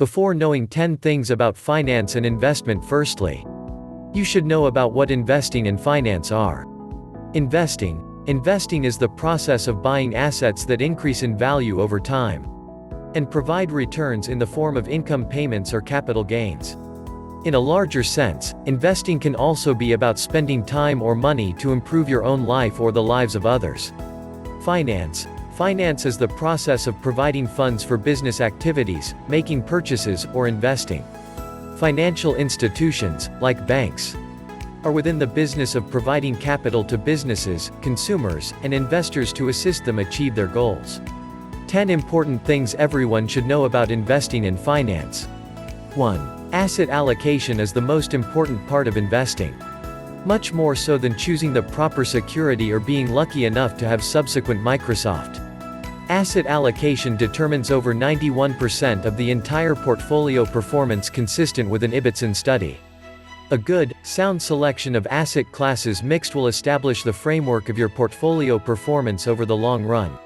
Before knowing 10 things about finance and investment, firstly, you should know about what investing and finance are. Investing is the process of buying assets that increase in value over time and provide returns in the form of income payments or capital gains. In a larger sense, investing can also be about spending time or money to improve your own life or the lives of others. Finance is the process of providing funds for business activities, making purchases, or investing. Financial institutions, like banks, are within the business of providing capital to businesses, consumers, and investors to assist them achieve their goals. 10 important things everyone should know about investing and finance. 1. Asset allocation is the most important part of investing. Much more so than choosing the proper security or being lucky enough to have subsequent Microsoft. Asset allocation determines over 91% of the entire portfolio performance, consistent with an Ibbotson study. A good, sound selection of asset classes mixed will establish the framework of your portfolio performance over the long run.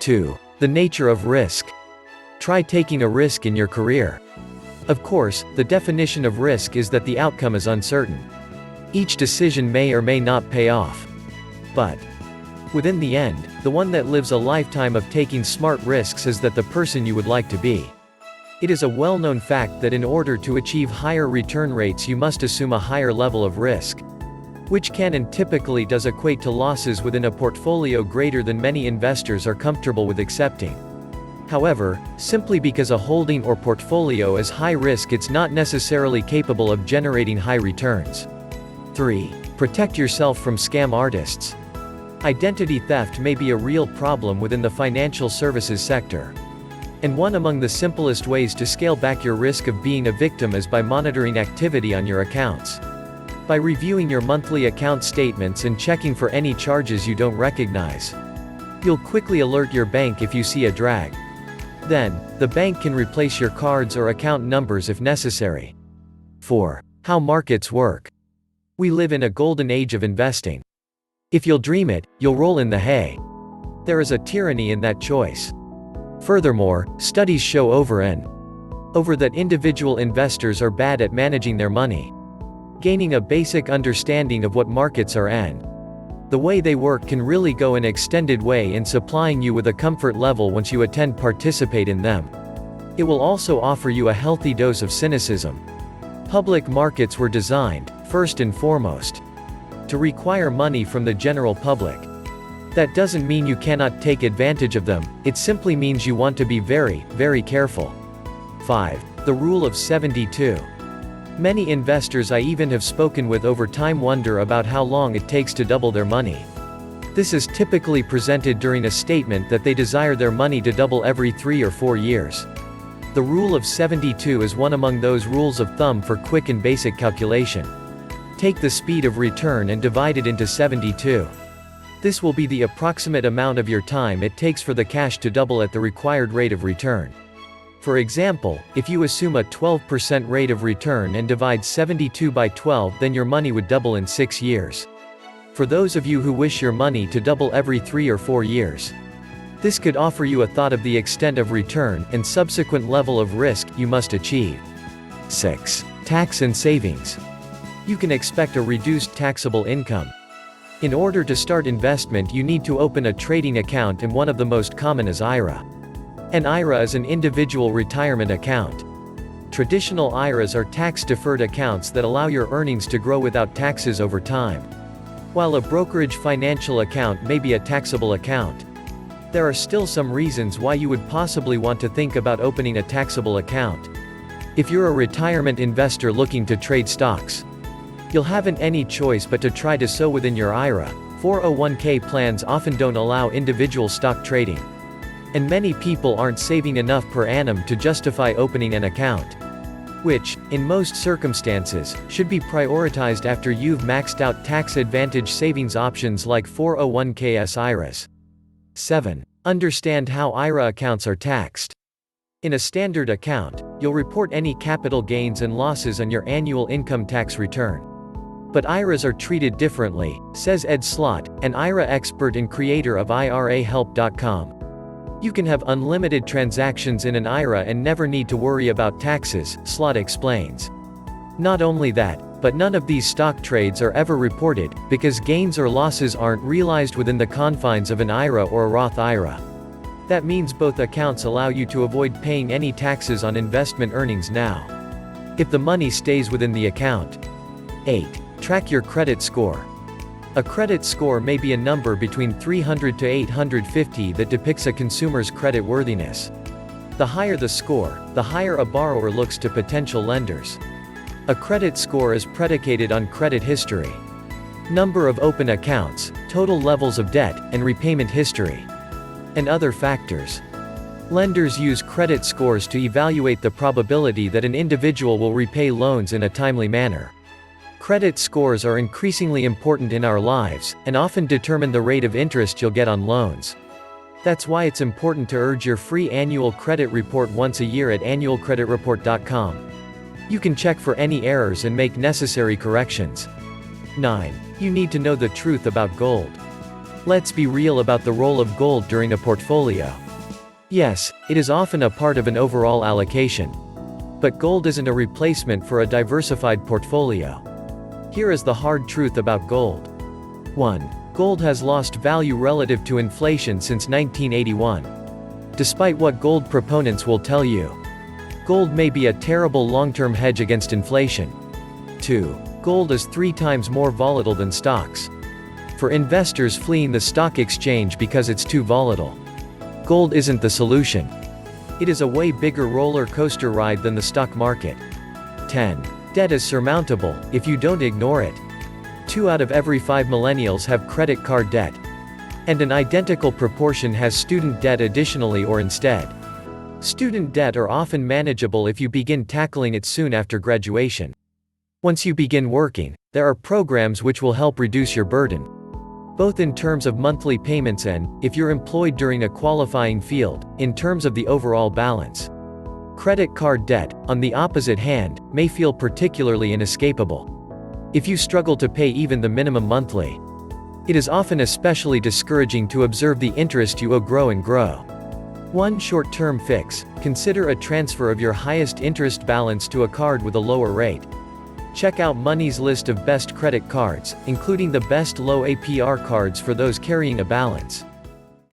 2. The nature of risk. Try taking a risk in your career. Of course, the definition of risk is that the outcome is uncertain. Each decision may or may not pay off. But within the end, the one that lives a lifetime of taking smart risks is that the person you would like to be. It is a well-known fact that in order to achieve higher return rates you must assume a higher level of risk, which can and typically does equate to losses within a portfolio greater than many investors are comfortable with accepting. However, simply because a holding or portfolio is high risk, it's not necessarily capable of generating high returns. 3. Protect yourself from scam artists. Identity theft may be a real problem within the financial services sector. And one among the simplest ways to scale back your risk of being a victim is by monitoring activity on your accounts. By reviewing your monthly account statements and checking for any charges you don't recognize. You'll quickly alert your bank if you see a drag. Then, the bank can replace your cards or account numbers if necessary. 4. How markets work. We live in a golden age of investing. If you'll dream it, you'll roll in the hay. There is a tyranny in that choice. Furthermore, studies show over and over that individual investors are bad at managing their money. Gaining a basic understanding of what markets are and the way they work can really go an extended way in supplying you with a comfort level once you participate in them. It will also offer you a healthy dose of cynicism. Public markets were designed, first and foremost, to require money from the general public. That doesn't mean you cannot take advantage of them, it simply means you want to be very, very careful. 5. The rule of 72. Many investors I even have spoken with over time wonder about how long it takes to double their money. This is typically presented during a statement that they desire their money to double every 3 or 4 years. The rule of 72 is one among those rules of thumb for quick and basic calculation. Take the speed of return and divide it into 72. This will be the approximate amount of your time it takes for the cash to double at the required rate of return. For example, if you assume a 12% rate of return and divide 72 by 12, then your money would double in 6 years. For those of you who wish your money to double every 3 or 4 years, this could offer you a thought of the extent of return and subsequent level of risk you must achieve. 6. Tax and savings. You can expect a reduced taxable income. In order to start investment, you need to open a trading account, and one of the most common is IRA. An IRA is an individual retirement account. Traditional IRAs are tax-deferred accounts that allow your earnings to grow without taxes over time. While a brokerage financial account may be a taxable account, there are still some reasons why you would possibly want to think about opening a taxable account. If you're a retirement investor looking to trade stocks, you'll haven't any choice but to try to sow within your IRA. 401k plans often don't allow individual stock trading. And many people aren't saving enough per annum to justify opening an account, which, in most circumstances, should be prioritized after you've maxed out tax advantage savings options like 401k's IRAs. 7. Understand how IRA accounts are taxed. In a standard account, you'll report any capital gains and losses on your annual income tax return. But IRAs are treated differently, says Ed Slott, an IRA expert and creator of IRAhelp.com. You can have unlimited transactions in an IRA and never need to worry about taxes, Slot explains. Not only that, but none of these stock trades are ever reported, because gains or losses aren't realized within the confines of an IRA or a Roth IRA. That means both accounts allow you to avoid paying any taxes on investment earnings now, if the money stays within the account. 8. Track your credit score. A credit score may be a number between 300 to 850 that depicts a consumer's credit worthiness. The higher the score, the higher a borrower looks to potential lenders. A credit score is predicated on credit history, number of open accounts, total levels of debt, and repayment history, and other factors. Lenders use credit scores to evaluate the probability that an individual will repay loans in a timely manner. Credit scores are increasingly important in our lives, and often determine the rate of interest you'll get on loans. That's why it's important to urge your free annual credit report once a year at annualcreditreport.com. You can check for any errors and make necessary corrections. 9. You need to know the truth about gold. Let's be real about the role of gold during a portfolio. Yes, it is often a part of an overall allocation. But gold isn't a replacement for a diversified portfolio. Here is the hard truth about gold. 1. Gold has lost value relative to inflation since 1981. Despite what gold proponents will tell you, gold may be a terrible long-term hedge against inflation. 2. Gold is 3 times more volatile than stocks. For investors fleeing the stock exchange because it's too volatile, gold isn't the solution. It is a way bigger roller coaster ride than the stock market. 10. Debt is surmountable, if you don't ignore it. 2 out of every 5 millennials have credit card debt. And an identical proportion has student debt additionally or instead. Student debt are often manageable if you begin tackling it soon after graduation. Once you begin working, there are programs which will help reduce your burden, both in terms of monthly payments and, if you're employed during a qualifying field, in terms of the overall balance. Credit card debt, on the opposite hand, may feel particularly inescapable. If you struggle to pay even the minimum monthly, it is often especially discouraging to observe the interest you owe grow and grow. One short-term fix: consider a transfer of your highest interest balance to a card with a lower rate. Check out Money's list of best credit cards, including the best low APR cards for those carrying a balance.